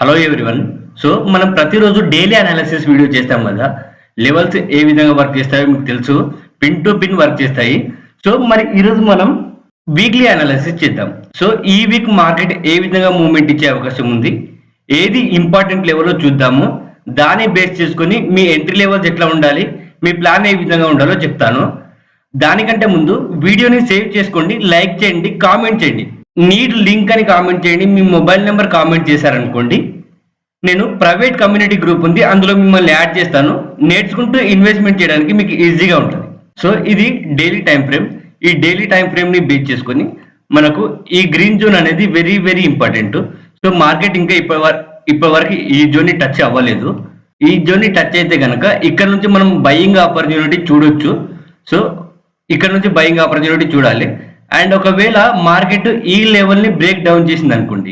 Hello everyone. So మనం ప్రతిరోజు daily analysis video చేస్తాం కదా. లెవెల్స్ ఏ విధంగా వర్క్ చేస్తాయో మీకు తెలుసు, పిన్ టు పిన్ వర్క్ చేస్తాయి. సో మరి ఈరోజు మనం వీక్లీ అనాలిసిస్ చేద్దాం. సో ఈ వీక్ మార్కెట్ ఏ విధంగా మూవ్మెంట్ ఇచ్చే అవకాశం ఉంది, ఏది ఇంపార్టెంట్ లెవెల్లో చూద్దాము. దాన్ని బేస్ చేసుకొని మీ ఎంట్రీ లెవెల్స్ ఎట్లా ఉండాలి, మీ ప్లాన్ ఏ విధంగా ఉండాలో చెప్తాను. దానికంటే ముందు వీడియోని సేవ్ చేసుకోండి, లైక్ చేయండి, కామెంట్ చేయండి. నీడ్ లింక్ అని కామెంట్ చేయండి. మీ మొబైల్ నెంబర్ కామెంట్ చేశారనుకోండి, నేను ప్రైవేట్ కమ్యూనిటీ గ్రూప్ ఉంది, అందులో మిమ్మల్ని యాడ్ చేస్తాను. నేర్చుకుంటూ ఇన్వెస్ట్మెంట్ చేయడానికి మీకు ఈజీగా ఉంటుంది. సో ఇది డైలీ టైం ఫ్రేమ్. ఈ డైలీ టైం ఫ్రేమ్ ని బేస్ చేసుకొని మనకు ఈ గ్రీన్ జోన్ అనేది very very important. So market ఇంకా ఇప్పటి వరకు ఈ జోన్ ని టచ్ అవ్వలేదు. ఈ జోన్ ని టచ్ అయితే కనుక ఇక్కడ నుంచి మనం బయింగ్ ఆపర్చునిటీ చూడొచ్చు. సో ఇక్కడ నుంచి బయింగ్ ఆపర్చునిటీ చూడాలి. అండ్ ఒకవేళ మార్కెట్ ఈ లెవెల్ ని బ్రేక్ డౌన్ చేసింది అనుకోండి,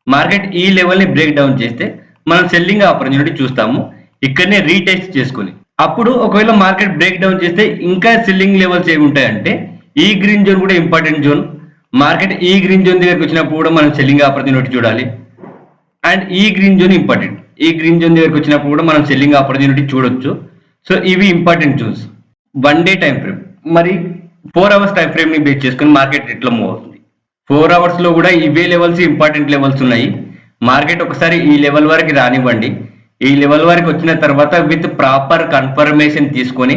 మార్కెట్ ఈ లెవెల్ ని బ్రేక్ డౌన్ చేస్తే మనం సెల్లింగ్ ఆపర్చునిటీ చూస్తాము, ఇక్కడనే రీటెస్ట్ చేసుకొని. అప్పుడు ఒకవేళ మార్కెట్ బ్రేక్ డౌన్ చేస్తే ఇంకా సెల్లింగ్ లెవెల్స్ ఏమి ఉంటాయంటే, ఈ గ్రీన్ జోన్ కూడా ఇంపార్టెంట్ జోన్. మార్కెట్ ఈ గ్రీన్ జోన్ దగ్గరకు వచ్చినప్పుడు కూడా మనం సెల్లింగ్ ఆపర్చునిటీ చూడాలి. అండ్ ఈ గ్రీన్ జోన్ ఇంపార్టెంట్. ఈ గ్రీన్ జోన్ దగ్గరకు వచ్చినప్పుడు కూడా మనం సెల్లింగ్ ఆపర్చునిటీ చూడొచ్చు. సో ఇవి important zones. 1 day time frame. మరి 4 అవర్స్ టైం ఫ్రేమ్ ని బేస్ చేసుకుని మార్కెట్ ఎట్లా మూవ్ అవుతుంది. 4 అవర్స్ లో కూడా ఇవే లెవెల్స్ ఇంపార్టెంట్ లెవెల్స్ ఉన్నాయి. మార్కెట్ ఒకసారి ఈ లెవెల్ వరకు రానివ్వండి. ఈ లెవెల్ వరకు వచ్చిన తర్వాత విత్ ప్రాపర్ కన్ఫర్మేషన్ తీసుకొని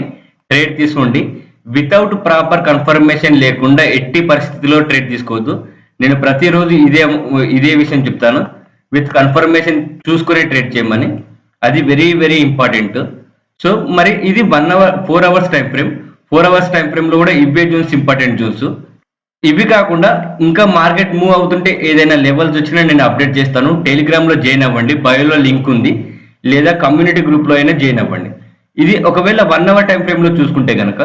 ట్రేడ్ తీసుకోండి. వితౌట్ ప్రాపర్ కన్ఫర్మేషన్ లేకుండా ఎట్టి పరిస్థితిలో ట్రేడ్ తీసుకోవద్దు. నేను ప్రతిరోజు ఇదే విషయం చెప్తాను. విత్ కన్ఫర్మేషన్ చూసుకునే ట్రేడ్ చేయమని. అది వెరీ వెరీ ఇంపార్టెంట్. సో మరి ఇది 4 hours time frame. 4 hours time frame లో కూడా ఇవే జోన్స్ ఇంపార్టెంట్ జోన్స్. ఇవి కాకుండా ఇంకా మార్కెట్ మూవ్ అవుతుంటే ఏదైనా లెవెల్స్ వచ్చినా నేను అప్డేట్ చేస్తాను. టెలిగ్రామ్ లో జాయిన్ అవ్వండి, బయోలో లింక్ ఉంది, లేదా కమ్యూనిటీ గ్రూప్ లో అయినా జాయిన్ అవ్వండి. ఇది ఒకవేళ 1 అవర్ టైం ఫ్రేమ్ లో చూసుకుంటే కనుక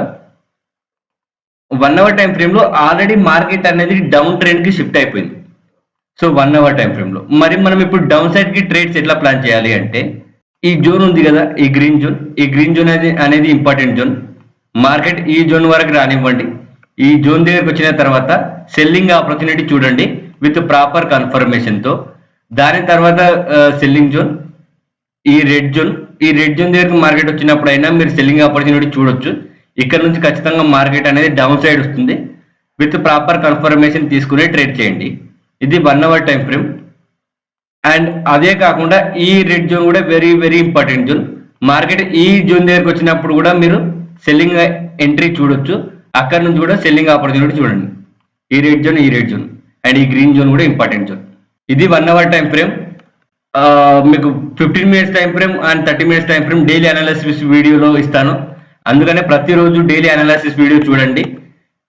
1 అవర్ టైం ఫ్రేమ్ లో ఆల్రెడీ మార్కెట్ అనేది డౌన్ ట్రెండ్ కి షిఫ్ట్ అయిపోయింది. సో 1 అవర్ టైం ఫ్రేమ్ లో మరి మనం ఇప్పుడు డౌన్ సైడ్ కి ట్రేడ్స్ ఎట్లా ప్లాన్ చేయాలి అంటే, ఈ జోన్ ఉంది కదా, ఈ గ్రీన్ జోన్. ఈ గ్రీన్ జోన్ అనేది ఇంపార్టెంట్ జోన్. మార్కెట్ ఈ జోన్ వరకు రానివ్వండి. ఈ జోన్ దగ్గరకు వచ్చిన తర్వాత సెల్లింగ్ ఆపర్చునిటీ చూడండి విత్ ప్రాపర్ కన్ఫర్మేషన్ తో. దాని తర్వాత సెల్లింగ్ జోన్, ఈ రెడ్ జోన్. ఈ రెడ్ జోన్ దగ్గరకు మార్కెట్ వచ్చినప్పుడు అయినా మీరు సెల్లింగ్ ఆపర్చునిటీ చూడొచ్చు. ఇక్కడ నుంచి ఖచ్చితంగా మార్కెట్ అనేది డౌన్ సైడ్ వస్తుంది. విత్ ప్రాపర్ కన్ఫర్మేషన్ తీసుకుని ట్రేడ్ చేయండి. ఇది 1 అవర్ టైం ఫ్రేమ్. అండ్ అదే కాకుండా ఈ రెడ్ జోన్ కూడా very very important zone. Market ఈ జోన్ దగ్గరకు వచ్చినప్పుడు కూడా మీరు సెల్లింగ్ ఎంట్రీ చూడొచ్చు. అక్కడ నుంచి కూడా సెల్లింగ్ ఆపర్చునిటీ చూడండి. ఈ రెడ్ జోన్ అండ్ ఈ గ్రీన్ జోన్ కూడా ఇంపార్టెంట్ జోన్. ఇది 1 అవర్ టైం ఫ్రేమ్. మీకు 15 minutes time frame and 30 minutes time frame daily analysis వీడియోలో ఇస్తాను. అందుకనే ప్రతిరోజు డైలీ అనాలిసిస్ వీడియో చూడండి,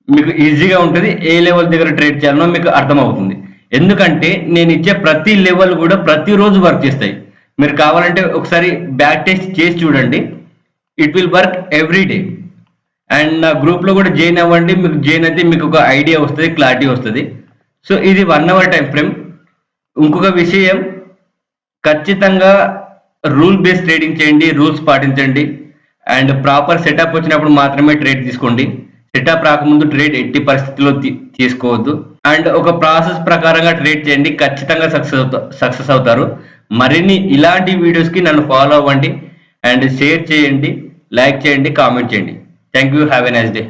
మీకు ఈజీగా ఉంటుంది. ఏ లెవెల్ దగ్గర ట్రేడ్ చేయాలనో మీకు అర్థమవుతుంది. ఎందుకంటే నేను ఇచ్చే ప్రతి లెవెల్ కూడా ప్రతిరోజు వర్క్ చేస్తాయి. మీరు కావాలంటే ఒకసారి బ్యాక్ టెస్ట్ చేసి చూడండి. It will work every day. And నా గ్రూప్లో కూడా జాయిన్ అవ్వండి. మీకు జాయిన్ అయితే మీకు ఒక ఐడియా వస్తుంది, క్లారిటీ వస్తుంది. సో ఇది 1 అవర్ టైం ఫ్రేమ్. ఇంకొక విషయం, ఖచ్చితంగా రూల్ బేస్డ్ ట్రేడింగ్ చేయండి, రూల్స్ పాటించండి. అండ్ ప్రాపర్ సెటప్ వచ్చినప్పుడు మాత్రమే ట్రేడ్ తీసుకోండి. సెటప్ రాకముందు ట్రేడ్ ఎట్టి పరిస్థితుల్లో తీసుకోవద్దు. అండ్ ఒక ప్రాసెస్ ప్రకారంగా ట్రేడ్ చేయండి, ఖచ్చితంగా సక్సెస్ అవుతారు. మరిన్ని ఇలాంటి వీడియోస్కి నన్ను ఫాలో అవ్వండి. అండ్ షేర్ చేయండి, లైక్ చేయండి, కామెంట్ చేయండి. Thank you. Have a nice day.